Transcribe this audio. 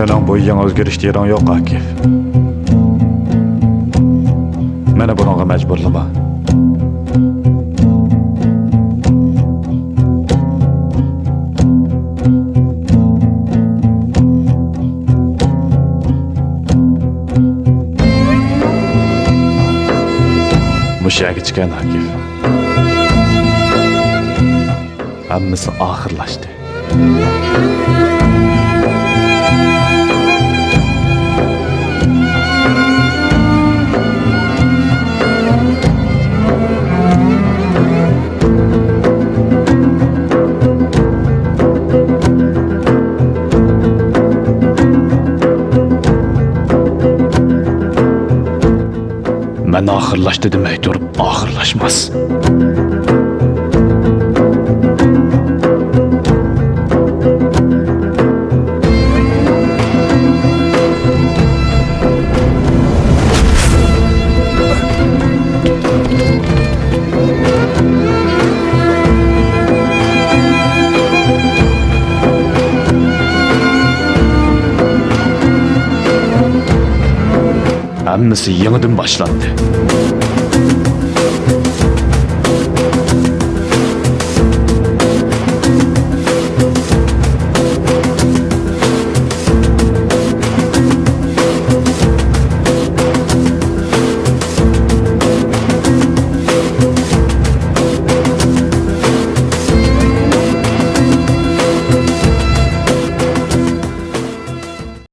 Senin bu yan özgürüşlerin yok Akif. Meni bununla mecburlama. Muşaga chiqqan Akif. Hammasi oxirlashdi. Ben ahırlaştı demek durup ahırlaşmaz. Hammasi yenidan başlandı.